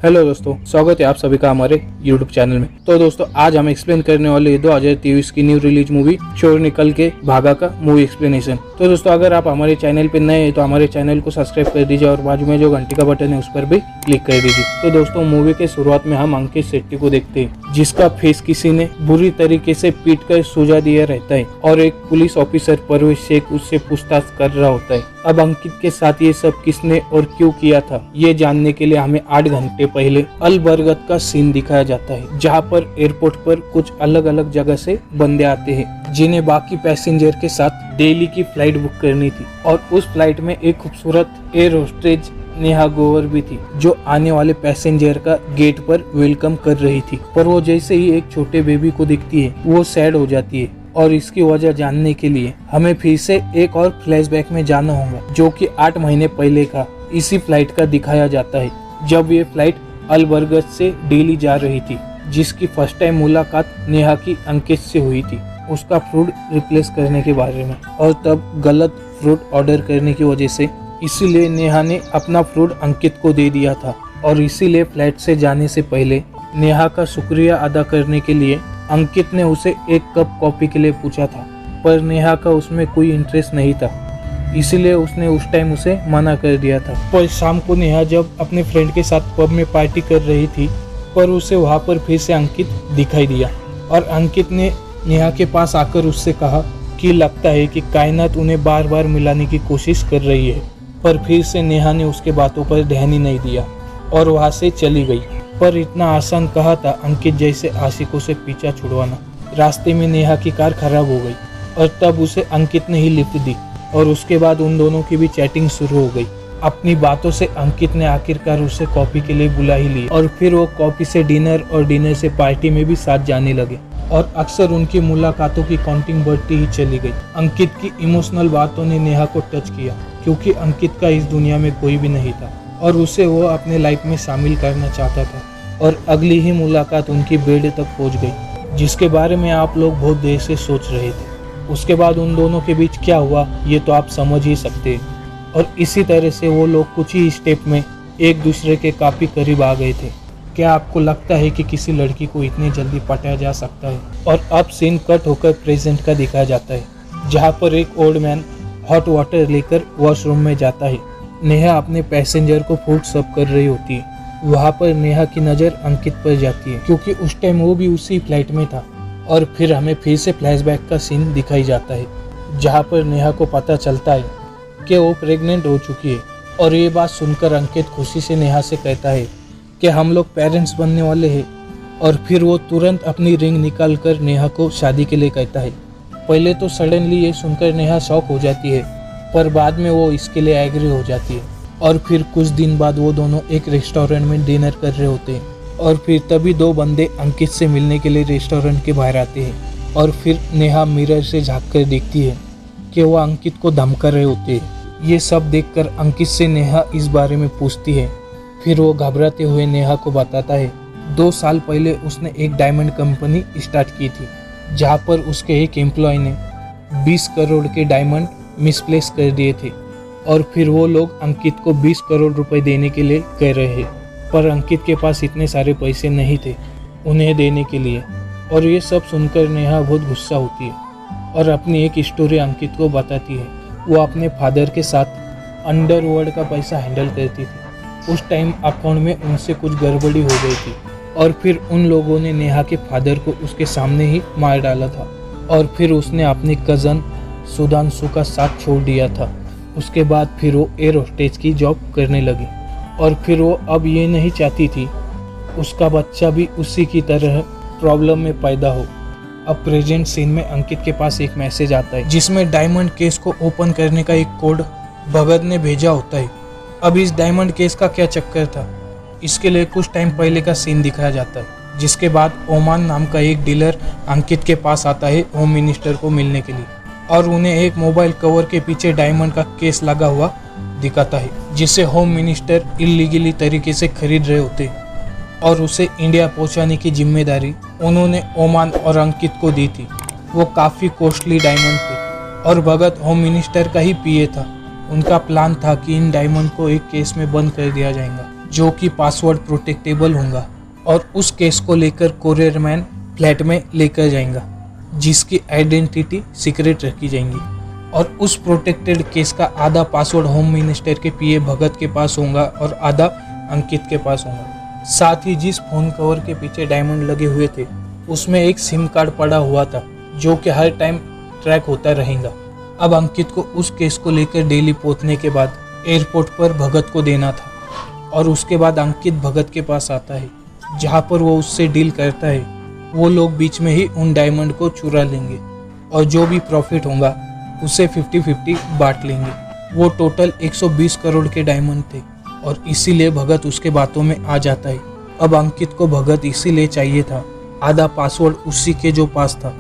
Hello दोस्तों, स्वागत है आप सभी का हमारे YouTube चैनल में। तो दोस्तों आज हम एक्सप्लेन करने वाले 2023 की न्यू रिलीज मूवी चोर निकल के भागा का मूवी एक्सप्लेनेशन। तो दोस्तों अगर आप हमारे चैनल पे नए हैं तो हमारे चैनल को सब्सक्राइब कर दीजिए और बाजू में जो घंटी का बटन है उस पर भी क्लिक कर दीजिए। तो दोस्तों मूवी के शुरुआत में हम अंकित शेट्टी को देखते हैं, जिसका फेस किसी ने बुरी तरीके से पीट कर सुझा दिया रहता है और एक पुलिस ऑफिसर परवेश शेख उससे पूछताछ कर रहा होता है। अब अंकित के साथ ये सब किसने और क्यों किया था, ये जानने के लिए हमें 8 घंटे पहले अलबरगत का सीन दिखाया जाता है, जहां पर एयरपोर्ट पर कुछ अलग अलग जगह से बंदे आते हैं जिन्हें बाकी पैसेंजर के साथ दिल्ली की फ्लाइट बुक करनी थी। और उस फ्लाइट में एक खूबसूरत एयर होस्टेज नेहा ग्रोवर भी थी, जो आने वाले पैसेंजर का गेट पर वेलकम कर रही थी। पर वो जैसे ही एक छोटे बेबी को दिखती है वो सैड हो जाती है और इसकी वजह जानने के लिए हमें फिर से एक और फ्लैशबैक में जाना होगा, जो कि 8 महीने पहले का इसी फ्लाइट का दिखाया जाता है, जब ये फ्लाइट अलबरगत से दिल्ली जा रही थी, जिसकी फर्स्ट टाइम मुलाकात नेहा की अंकित से हुई थी उसका फ्रूट रिप्लेस करने के बारे में। और तब गलत फ्रूट ऑर्डर करने की वजह से इसीलिए नेहा ने अपना फ्रूट अंकित को दे दिया था और इसीलिए फ्लाइट से जाने से पहले नेहा का शुक्रिया अदा करने के लिए अंकित ने उसे एक कप कॉफी के लिए पूछा था, पर नेहा का उसमें कोई इंटरेस्ट नहीं था, इसलिए उसने उस टाइम उसे मना कर दिया था। पर शाम को नेहा जब अपने फ्रेंड के साथ पब में पार्टी कर रही थी, पर उसे वहाँ पर फिर से अंकित दिखाई दिया और अंकित ने नेहा के पास आकर उससे कहा कि लगता है कि कायनात उन्हें बार बार मिलाने की कोशिश कर रही है। पर फिर से नेहा ने उसके बातों पर ध्यान ही नहीं दिया और वहाँ से चली गई। पर इतना आसान कहा था अंकित जैसे आशिकों से पीछा छुड़वाना। रास्ते में नेहा की कार खराब हो गई और तब उसे अंकित ने ही लिफ्ट दी और उसके बाद उन दोनों की भी चैटिंग शुरू हो गई। अपनी बातों से अंकित ने आखिरकार उसे कॉफी के लिए बुला ही लिया और फिर वो कॉफी से डिनर और डिनर से पार्टी में भी साथ जाने लगे और अक्सर उनकी मुलाकातों की काउंटिंग बढ़ती ही चली गई। अंकित की इमोशनल बातों ने नेहा को टच किया, क्योंकि अंकित का इस दुनिया में कोई भी नहीं था और उसे वो अपने लाइफ में शामिल करना चाहता था। और अगली ही मुलाकात उनकी बेड तक पहुंच गई, जिसके बारे में आप लोग बहुत देर से सोच रहे थे। उसके बाद उन दोनों के बीच क्या हुआ ये तो आप समझ ही सकते हैं। और इसी तरह से वो लोग कुछ ही स्टेप में एक दूसरे के काफ़ी करीब आ गए थे। क्या आपको लगता है कि किसी लड़की को इतनी जल्दी पटाया जा सकता है? और अब सीन कट होकर प्रेजेंट का दिखाया जाता है, जहाँ पर एक ओल्ड मैन हॉट वाटर लेकर वॉशरूम में जाता है। नेहा अपने पैसेंजर को फूड सर्व कर रही होती है। वहाँ पर नेहा की नज़र अंकित पर जाती है, क्योंकि उस टाइम वो भी उसी फ्लाइट में था। और फिर हमें फिर से फ्लैशबैक का सीन दिखाई जाता है, जहाँ पर नेहा को पता चलता है कि वो प्रेग्नेंट हो चुकी है। और ये बात सुनकर अंकित खुशी से नेहा से कहता है कि हम लोग पेरेंट्स बनने वाले हैं। और फिर वो तुरंत अपनी रिंग निकाल कर नेहा को शादी के लिए कहता है। पहले तो सडनली ये सुनकर नेहा शॉक हो जाती है, पर बाद में वो इसके लिए एग्री हो जाती है। और फिर कुछ दिन बाद वो दोनों एक रेस्टोरेंट में डिनर कर रहे होते हैं और फिर तभी 2 बंदे अंकित से मिलने के लिए रेस्टोरेंट के बाहर आते हैं। और फिर नेहा मिरर से झांक कर देखती है कि वो अंकित को धमका रहे होते हैं। ये सब देखकर अंकित से नेहा इस बारे में पूछती है। फिर वो घबराते हुए नेहा को बताता है 2 साल पहले उसने एक डायमंड कंपनी स्टार्ट की थी, जहाँ पर उसके एक एम्प्लॉय ने 20 करोड़ के डायमंड मिसप्लेस कर दिए थे। और फिर वो लोग अंकित को 20 करोड़ रुपए देने के लिए कह रहे हैं, पर अंकित के पास इतने सारे पैसे नहीं थे उन्हें देने के लिए। और ये सब सुनकर नेहा बहुत गुस्सा होती है और अपनी एक स्टोरी अंकित को बताती है। वो अपने फादर के साथ अंडरवर्ल्ड का पैसा हैंडल करती थी। उस टाइम अकाउंट में उनसे कुछ गड़बड़ी हो गई थी और फिर उन लोगों ने नेहा के फादर को उसके सामने ही मार डाला था। और फिर उसने अपनी कज़न सुधांशु का साथ छोड़ दिया था। उसके बाद फिर वो एयर होस्टेज की जॉब करने लगी और फिर वो अब ये नहीं चाहती थी उसका बच्चा भी उसी की तरह प्रॉब्लम में पैदा हो। अब प्रेजेंट सीन में अंकित के पास एक मैसेज आता है, जिसमें डायमंड केस को ओपन करने का एक कोड भगत ने भेजा होता है। अब इस डायमंड केस का क्या चक्कर था, इसके लिए कुछ टाइम पहले का सीन दिखाया जाता है, जिसके बाद ओमान नाम का एक डीलर अंकित के पास आता है होम मिनिस्टर को मिलने के लिए और उन्हें एक मोबाइल कवर के पीछे डायमंड का केस लगा हुआ दिखाता है, जिसे होम मिनिस्टर इलीगली तरीके से खरीद रहे होते और उसे इंडिया पहुंचाने की जिम्मेदारी उन्होंने ओमान और अंकित को दी थी। वो काफ़ी कॉस्टली डायमंड थे और भगत होम मिनिस्टर का ही पीए था। उनका प्लान था कि इन डायमंड को एक केस में बंद कर दिया जाएगा जो कि पासवर्ड प्रोटेक्टेबल होगा, और उस केस को लेकर कोरियर मैन फ्लैट में लेकर जाएगा जिसकी आइडेंटिटी सीक्रेट रखी जाएंगी। और उस प्रोटेक्टेड केस का आधा पासवर्ड होम मिनिस्टर के पीए भगत के पास होगा और आधा अंकित के पास होगा। साथ ही जिस फोन कवर के पीछे डायमंड लगे हुए थे उसमें एक सिम कार्ड पड़ा हुआ था जो कि हर टाइम ट्रैक होता रहेगा। अब अंकित को उस केस को लेकर दिल्ली पहुंचने के बाद एयरपोर्ट पर भगत को देना था, और उसके बाद अंकित भगत के पास आता है जहां पर वो उससे डील करता है। वो लोग बीच में ही उन डायमंड को चुरा लेंगे और जो भी प्रॉफिट होगा उसे 50-50 बांट लेंगे। वो टोटल 120 करोड़ के डायमंड थे और इसीलिए भगत उसके बातों में आ जाता है। अब अंकित को भगत इसीलिए चाहिए था, आधा पासवर्ड उसी के जो पास था,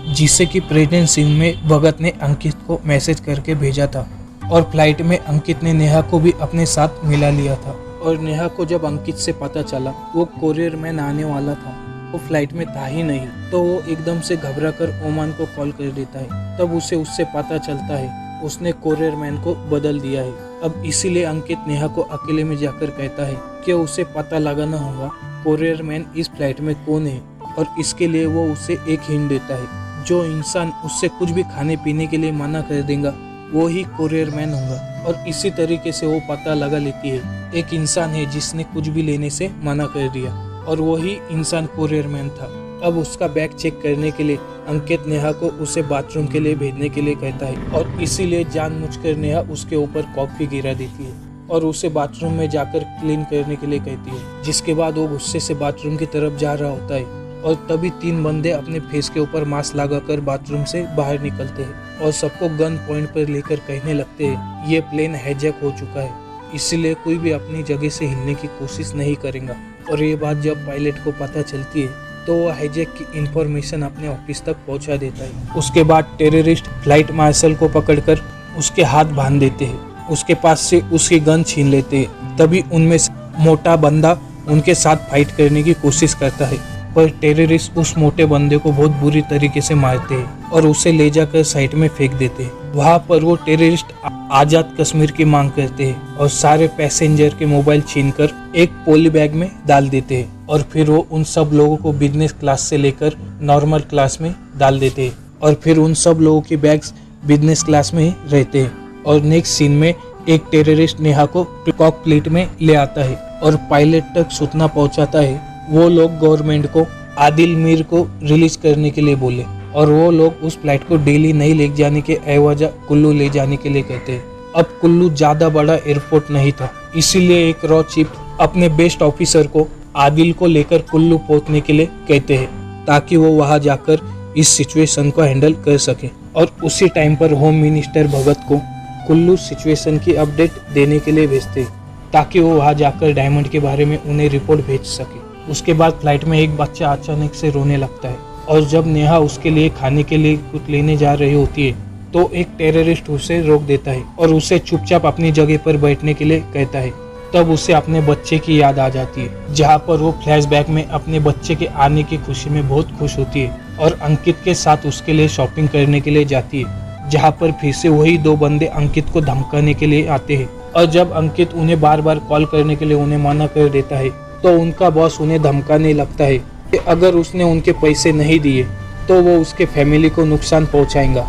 जिससे कि प्रेजेंट सीन में भगत ने अंकित को मैसेज करके भेजा था। और फ्लाइट में अंकित ने नेहा को भी अपने साथ मिला लिया था। और नेहा को जब अंकित से पता चला वो कोरियर मैन आने वाला था, वो फ्लाइट में था ही नहीं, तो वो एकदम से घबरा कर ओमान को कॉल कर देता है। तब उसे उससे पता चलता है उसने कोरियर मैन को बदल दिया है। अब इसीलिए अंकित नेहा को अकेले में जाकर कहता है कि उसे पता लगाना होगा कोरियर मैन इस फ्लाइट में कौन है, और इसके लिए वो उसे एक हिंट देता है। जो इंसान उससे कुछ भी खाने पीने के लिए मना कर देगा वो ही कोरियर मैन होगा। और इसी तरीके से वो पता लगा लेती है एक इंसान है जिसने कुछ भी लेने से मना कर दिया, और वही इंसान कोरियर मैन था। अब उसका बैग चेक करने के लिए अंकित नेहा को उसे बाथरूम के लिए भेजने के लिए कहता है, और इसीलिए जानबूझकर नेहा उसके ऊपर कॉफी गिरा देती है और उसे बाथरूम में जाकर क्लीन करने के लिए कहती है। जिसके बाद वो गुस्से से बाथरूम की तरफ जा रहा होता है, और तभी 3 बंदे अपने फेस के ऊपर मास्क लगाकर बाथरूम से बाहर निकलते हैं और सबको गन पॉइंट पर लेकर कहने लगते हैं ये प्लेन हाईजैक हो चुका है, इसीलिए कोई भी अपनी जगह से हिलने की कोशिश नहीं करेगा। और ये बात जब पायलट को पता चलती है तो वो हाईजैक की इंफॉर्मेशन अपने ऑफिस तक पहुंचा देता है। उसके बाद टेररिस्ट फ्लाइट मार्शल को पकड़कर उसके हाथ बांध देते हैं, उसके पास से उसकी गन छीन लेते हैं। तभी उनमें से मोटा बंदा उनके साथ फाइट करने की कोशिश करता है, पर टेररिस्ट उस मोटे बंदे को बहुत बुरी तरीके से मारते हैं और उसे ले जाकर साइड में फेंक देते हैं। वहाँ पर वो टेररिस्ट आजाद कश्मीर की मांग करते हैं और सारे पैसेंजर के मोबाइल छीनकर एक पॉली बैग में डाल देते हैं, और फिर वो उन सब लोगों को बिजनेस क्लास से लेकर नॉर्मल क्लास में डाल देते हैं, और फिर उन सब लोगों की बैग्स बिजनेस क्लास में ही रहते हैं। और नेक्स्ट सीन में एक टेररिस्ट नेहा को कॉकपिट में ले आता है और पायलट तक सूचना पहुंचाता है। वो लोग गवर्नमेंट को आदिल मीर को रिलीज करने के लिए बोले, और वो लोग उस फ्लाइट को दिल्ली नहीं ले जाने के एवज कुल्लू ले जाने के लिए कहते हैं। अब कुल्लू ज्यादा बड़ा एयरपोर्ट नहीं था, इसीलिए एक रॉ चीफ अपने बेस्ट ऑफिसर को आदिल को लेकर कुल्लू पहुंचने के लिए कहते हैं, ताकि वो वहां जाकर इस सिचुएशन को हैंडल कर सके। और उसी टाइम पर होम मिनिस्टर भगत को कुल्लू सिचुएशन की अपडेट देने के लिए भेजते हैं, ताकि वो वहां जाकर डायमंड के बारे में उन्हें रिपोर्ट भेज सके। उसके बाद फ्लाइट में एक बच्चा अचानक से रोने लगता है, और जब नेहा उसके लिए खाने के लिए कुछ लेने जा रही होती है तो एक टेररिस्ट उसे रोक देता है और उसे चुपचाप अपनी जगह पर बैठने के लिए कहता है। तब उसे अपने बच्चे की याद आ जाती है, जहाँ पर वो फ्लैशबैक में अपने बच्चे के आने की खुशी में बहुत खुश होती है और अंकित के साथ उसके लिए शॉपिंग करने के लिए जाती है, जहाँ पर फिर से वही 2 बंदे अंकित को धमकाने के लिए आते हैं। और जब अंकित उन्हें बार बार कॉल करने के लिए उन्हें मना कर देता है तो उनका बॉस उन्हें धमकाने लगता है कि अगर उसने उनके पैसे नहीं दिए तो वो उसके फैमिली को नुकसान पहुंचाएगा।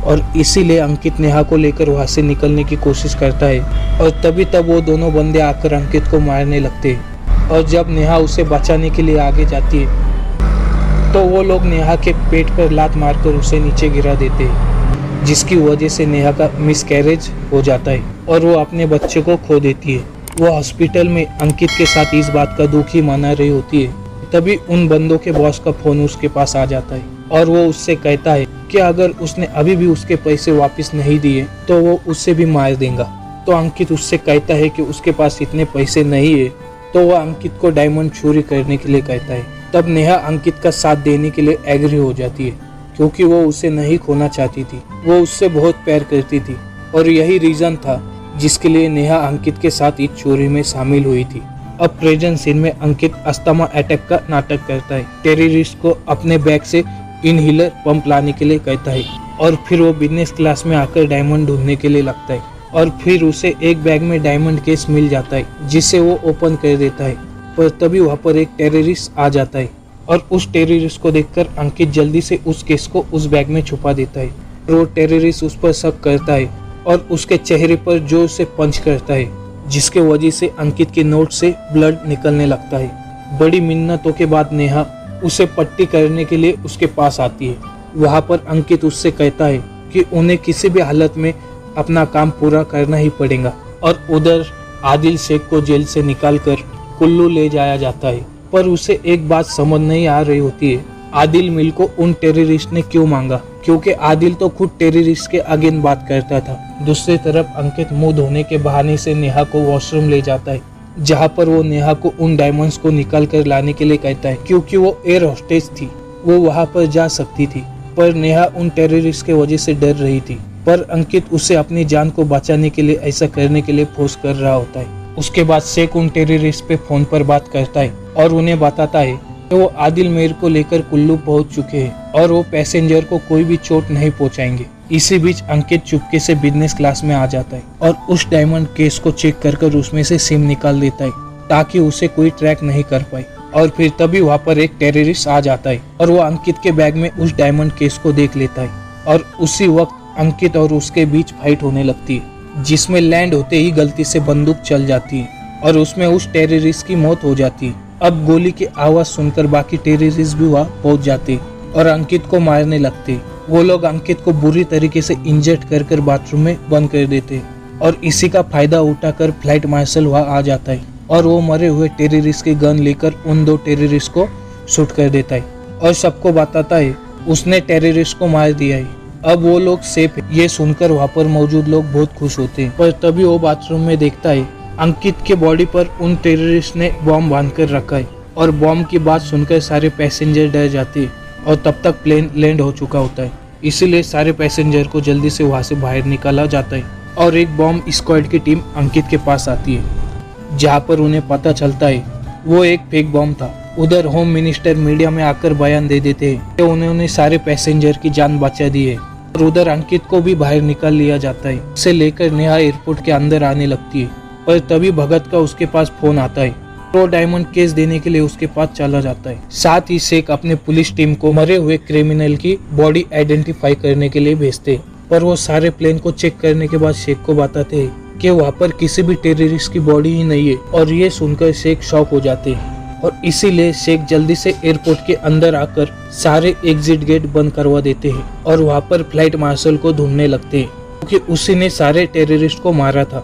और इसीलिए अंकित नेहा को लेकर वहां से निकलने की कोशिश करता है, और तभी तब वो दोनों बंदे आकर अंकित को मारने लगते हैं। और जब नेहा उसे बचाने के लिए आगे जाती है तो वो लोग नेहा के पेट पर लात मारकर उसे नीचे गिरा देते हैं, जिसकी वजह से नेहा का मिसकैरेज हो जाता है और वो अपने बच्चे को खो देती है। वो हॉस्पिटल में अंकित के साथ इस बात का दुख ही मना रही होती है, तभी उन बंदों के बॉस का फोन उसके पास आ जाता है और वो उससे कहता है कि अगर उसने अभी भी उसके पैसे वापस नहीं दिए तो वो उससे भी मार देगा। तो अंकित उससे कहता है कि उसके पास इतने पैसे नहीं है, तो वह अंकित को डायमंड चोरी करने के लिए कहता है। तब नेहा अंकित का साथ देने के लिए एग्री हो जाती है, क्योंकि वो उसे नहीं खोना चाहती थी। वो उससे बहुत प्यार करती थी और यही रीजन था जिसके लिए नेहा अंकित के साथ इस चोरी में शामिल हुई थी। अब प्रेजेंट सीन में अंकित अस्थमा अटैक का नाटक करता है, टेररिस्ट को अपने बैग से इनहेलर पंप लाने के लिए कहता है और फिर वो बिजनेस क्लास में आकर डायमंड ढूंढने के लिए लगता है और फिर उसे एक बैग में डायमंड केस मिल जाता है जिसे वो ओपन कर देता है। पर तभी वहाँ पर एक टेररिस्ट आ जाता है और उस टेररिस्ट को देखकर अंकित जल्दी से उस केस को उस बैग में छुपा देता है। वो टेररिस्ट उस पर शक करता है और उसके चेहरे पर जोर से पंच करता है, जिसके वजह से अंकित के नोट से ब्लड निकलने लगता है। बड़ी मिन्नतों के बाद नेहा उसे पट्टी करने के लिए उसके पास आती है। वहाँ पर अंकित उससे कहता है कि उन्हें किसी भी हालत में अपना काम पूरा करना ही पड़ेगा और उधर आदिल शेख को जेल से निकालकर कुल्लू ले जाया जाता है। पर उसे एक बात समझ नहीं आ रही होती है, आदिल मिल को उन टेररिस्ट ने क्यों मांगा, क्योंकि आदिल तो खुद टेररिस्ट के अगेंस्ट बात करता था। दूसरी तरफ अंकित मुंह धोने के बहाने से नेहा को वॉशरूम ले जाता है, जहाँ पर वो नेहा को उन डायमंड्स को निकाल कर लाने के लिए कहता है, क्योंकि वो एयर होस्टेज थी, वो वहाँ पर जा सकती थी। पर नेहा उन टेररिस्ट के वजह से डर रही थी, पर अंकित उसे अपनी जान को बचाने के लिए ऐसा करने के लिए फोर्स कर रहा होता है। उसके बाद शेख उन टेररिस्ट पे फोन पर बात करता है और उन्हें बताता है कि वो आदिल मेर को लेकर कुल्लू पहुंच चुके हैं और वो पैसेंजर को कोई भी चोट नहीं पहुंचाएंगे। इसी बीच अंकित चुपके से बिजनेस क्लास में आ जाता है और उस डायमंड केस को चेक कर उसमें से सिम निकाल देता है ताकि उसे कोई ट्रैक नहीं कर पाए। और फिर तभी वहाँ पर एक टेररिस्ट आ जाता है और वो अंकित के बैग में उस डायमंड केस को देख लेता है और उसी वक्त अंकित और उसके बीच फाइट होने लगती है, जिसमें लैंड होते ही गलती से बंदूक चल जाती है और उसमें उस टेररिस्ट की मौत हो जाती है। अब गोली की आवाज सुनकर बाकी टेररिस्ट भी वहाँ पहुंच जाते और अंकित को मारने लगते। वो लोग अंकित को बुरी तरीके से इंजर्ड कर बाथरूम में बंद कर देते और इसी का फायदा उठाकर फ्लाइट मार्शल वहाँ आ जाता है और वो मरे हुए टेररिस्ट की गन लेकर उन 2 टेररिस्ट को शूट कर देता है और सबको बताता है उसने टेररिस्ट को मार दिया है, अब वो लोग सेफ है। ये सुनकर वहाँ पर मौजूद लोग बहुत खुश होते हैं। पर तभी वो बाथरूम में देखता है अंकित के बॉडी पर उन टेररिस्ट ने बॉम्ब बांधकर रखा है और बॉम्ब की बात सुनकर सारे पैसेंजर डर जाते हैं और तब तक प्लेन लैंड हो चुका होता है। इसीलिए सारे पैसेंजर को जल्दी से वहाँ से बाहर निकाला जाता है और एक बॉम्ब स्क्वाड की टीम अंकित के पास आती है, जहाँ पर उन्हें पता चलता है वो एक फेक बॉम्ब था। उधर होम मिनिस्टर मीडिया में आकर बयान दे देते हैं कि उन्होंने सारे पैसेंजर की जान बचा दी है और उधर अंकित को भी बाहर निकाल लिया जाता है। इसे लेकर नेहा एयरपोर्ट के अंदर आने लगती है, पर तभी भगत का उसके पास फोन आता है तो डायमंड केस देने के लिए उसके पास चला जाता है। साथ ही शेख अपने पुलिस टीम को मरे हुए क्रिमिनल की बॉडी आइडेंटिफाई करने के लिए भेजते, पर वो सारे प्लेन को चेक करने के बाद शेख को बताते हैं कि वहाँ पर किसी भी टेररिस्ट की बॉडी ही नहीं है और ये सुनकर शेख शॉक हो जाते हैं और इसीलिए शेख जल्दी से एयरपोर्ट के अंदर आकर सारे एग्जिट गेट बंद करवा देते हैं और वहाँ पर फ्लाइट मार्शल को ढूंढने लगते हैं, क्योंकि उसी ने सारे टेररिस्ट को मारा था।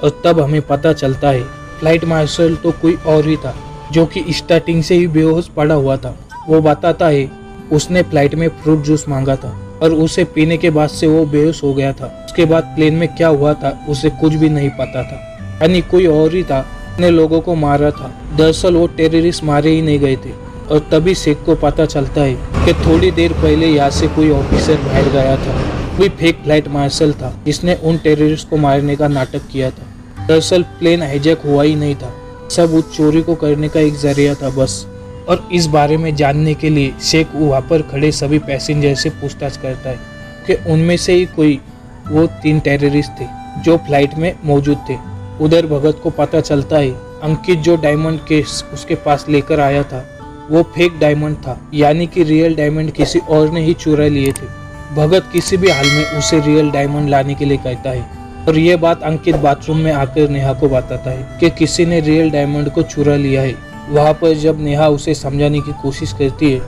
और तब हमें पता चलता है फ्लाइट मार्शल तो कोई और ही था, जो कि स्टार्टिंग से ही बेहोश पड़ा हुआ था। वो बताता है उसने फ्लाइट में फ्रूट जूस मांगा था और उसे पीने के बाद से वो बेहोश हो गया था। उसके बाद प्लेन में क्या हुआ था उसे कुछ भी नहीं पता था, यानी कोई और ही था ने लोगों को मारा था। दरअसल वो टेररिस्ट मारे ही नहीं गए थे। और तभी शेख को पता चलता है कि थोड़ी देर पहले यहाँ से कोई ऑफिसर बाहर गया था, कोई फेक फ्लाइट मार्शल था जिसने उन टेररिस्ट को मारने का नाटक किया था। दरअसल प्लेन हाईजैक हुआ ही नहीं था, सब उस चोरी को करने का एक जरिया था बस। और इस बारे में जानने के लिए शेख वहाँ पर खड़े सभी पैसेंजर से पूछताछ करता है कि उनमें से ही कोई वो 3 टेररिस्ट थे जो फ्लाइट में मौजूद थे। उधर भगत को पता चलता है अंकित जो डायमंड केस उसके पास लेकर आया था वो फेक डायमंड था, यानी कि रियल डायमंड किसी और ने ही चुरा लिए थे। भगत किसी भी हाल में उसे रियल डायमंड लाने के लिए कहता है और ये बात अंकित बाथरूम में आकर नेहा को बताता है कि किसी ने रियल डायमंड को चुरा लिया है। वहाँ पर जब नेहा उसे समझाने की कोशिश करती है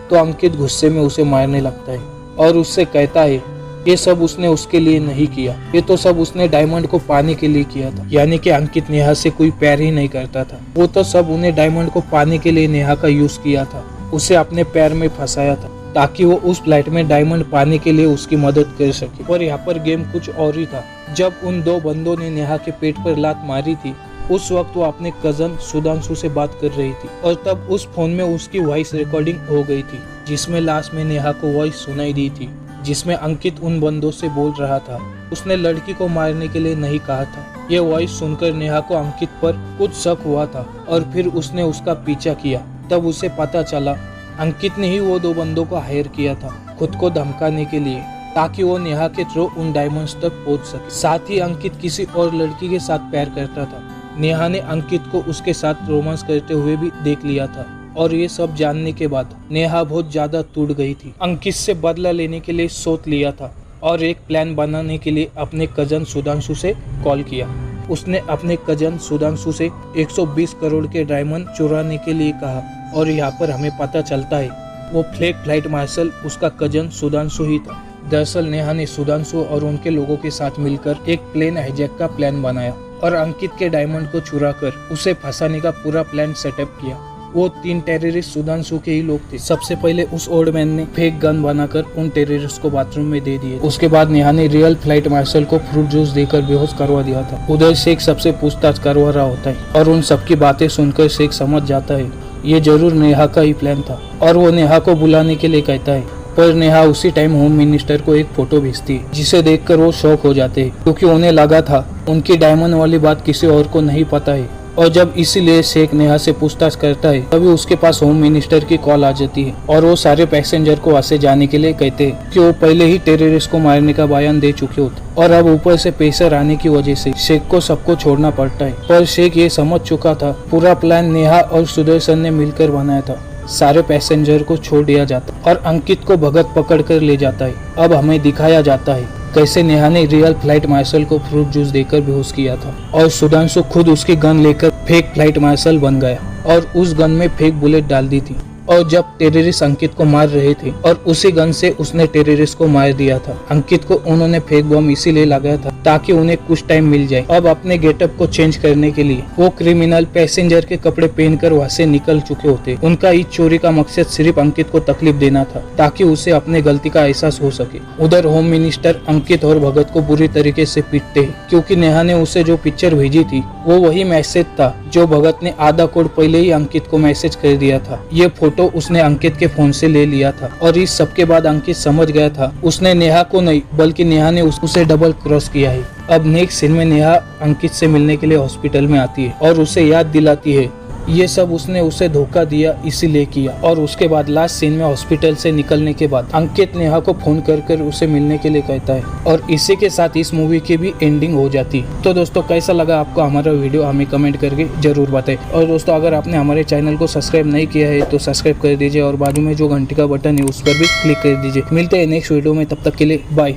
तो अंकित गुस्से में उसे मारने लगता है और उससे कहता है ये सब उसने उसके लिए नहीं किया, ये तो सब उसने डायमंड को पाने के लिए किया था। यानी कि अंकित नेहा से कोई प्यार ही नहीं करता था, वो तो सब उन्हें डायमंड को पाने के लिए नेहा का यूज किया था, उसे अपने पैर में फंसाया था ताकि वो उस फ्लाइट में डायमंड पाने के लिए उसकी मदद कर सके। और यहाँ पर गेम कुछ और ही था। जब उन 2 बंदों ने नेहा के पेट पर लात मारी थी उस वक्त वो अपने कजन सुधांशु से बात कर रही थी और तब उस फोन में उसकी वॉइस रिकॉर्डिंग हो गई थी, जिसमें लास्ट में नेहा को वॉइस सुनाई दी थी, जिसमें अंकित उन बंदों से बोल रहा था उसने लड़की को मारने के लिए नहीं कहा था। ये वॉइस सुनकर नेहा को अंकित पर कुछ शक हुआ था और फिर उसने उसका पीछा किया। तब उसे पता चला अंकित ने ही वो 2 बंदों को हायर किया था खुद को धमकाने के लिए ताकि वो नेहा के थ्रू उन डायमंड्स तक पहुंच सके। साथ ही अंकित किसी और लड़की के साथ प्यार करता था। नेहा ने अंकित को उसके साथ रोमांस करते हुए भी देख लिया था और ये सब जानने के बाद नेहा बहुत ज्यादा टूट गई थी। अंकित से बदला लेने के लिए सोच लिया था और एक प्लान बनाने के लिए अपने कजन सुधांशु से कॉल किया। उसने अपने कजन सुधांशु से 120 करोड़ के डायमंड चुराने के लिए कहा और यहाँ पर हमें पता चलता है वो फ्लैग फ्लाइट मार्शल उसका कजन सुधांशु ही था। दरअसल नेहा ने सुधांशु और उनके लोगों के साथ मिलकर एक प्लेन हाईजैक का प्लान बनाया और अंकित के डायमंड को चुरा कर उसे फंसाने का पूरा प्लान सेटअप किया। वो 3 टेररिस्ट सुधांशु के ही लोग थे। सबसे पहले उस ओल्ड मैन ने फेक गन बनाकर उन टेररिस्ट को बाथरूम में दे दिए। उसके बाद नेहा ने रियल फ्लाइट मार्शल को फ्रूट जूस देकर बेहोश करवा दिया था। उधर शेख सबसे पूछताछ करवा रहा होता है और उन सबकी बातें सुनकर शेख समझ जाता है ये जरूर नेहा का ही प्लान था और वो नेहा को बुलाने के लिए कहता है। पर नेहा उसी टाइम होम मिनिस्टर को एक फोटो भेजती है जिसे देखकर वो शॉक हो जाते हैं क्योंकि उन्हें लगा था उनकी डायमंड वाली बात किसी और को नहीं पता है। और जब इसीलिए शेख नेहा से पूछताछ करता है तभी उसके पास होम मिनिस्टर की कॉल आ जाती है और वो सारे पैसेंजर को वहाँ से जाने के लिए कहते हैं कि वो पहले ही टेररिस्ट को मारने का बयान दे चुके होते और अब ऊपर से प्रेशर आने की वजह से शेख को सबको छोड़ना पड़ता है। पर शेख ये समझ चुका था पूरा प्लान नेहा और सुदर्शन ने मिलकर बनाया था। सारे पैसेंजर को छोड़ दिया जाता और अंकित को भगत पकड़ कर ले जाता है। अब हमें दिखाया जाता है कैसे नेहा ने रियल फ्लाइट मार्शल को फ्रूट जूस देकर बेहोश किया था और सुधांशु खुद उसकी गन लेकर फेक फ्लाइट मार्शल बन गया और उस गन में फेक बुलेट डाल दी थी। और जब टेररिस्ट अंकित को मार रहे थे और उसी गन से उसने टेररिस्ट को मार दिया था। अंकित को उन्होंने फेक बम इसीलिए लगाया था ताकि उन्हें कुछ टाइम मिल जाए। अब अपने गेटअप को चेंज करने के लिए वो क्रिमिनल पैसेंजर के कपड़े पहनकर वहाँ से निकल चुके होते। उनका इस चोरी का मकसद सिर्फ अंकित को तकलीफ देना था ताकि उसे अपने गलती का एहसास हो सके। उधर होम मिनिस्टर अंकित और भगत को बुरी तरीके से पीटते हैं क्योंकि नेहा ने उसे जो पिक्चर भेजी थी वो वही मैसेज था जो भगत ने आधा कोड पहले ही अंकित को मैसेज कर दिया था। ये फोटो उसने अंकित के फोन से ले लिया था और इस सब के बाद अंकित समझ गया था उसने नेहा को नहीं बल्कि नेहा ने उसे डबल क्रॉस किया है। अब नेक्स्ट सीन में नेहा अंकित से मिलने के लिए हॉस्पिटल में आती है और उसे याद दिलाती है ये सब उसने उसे धोखा दिया इसीलिए किया। और उसके बाद लास्ट सीन में हॉस्पिटल से निकलने के बाद अंकित नेहा को फोन कर उसे मिलने के लिए कहता है और इसी के साथ इस मूवी की भी एंडिंग हो जाती है। तो दोस्तों कैसा लगा आपको हमारा वीडियो हमें कमेंट करके जरूर बताएं। और दोस्तों अगर आपने हमारे चैनल को सब्सक्राइब नहीं किया है तो सब्सक्राइब कर दीजिए और बाजू में जो घंटी का बटन है उस पर भी क्लिक कर दीजिए। मिलते हैं नेक्स्ट वीडियो में, तब तक के लिए बाय।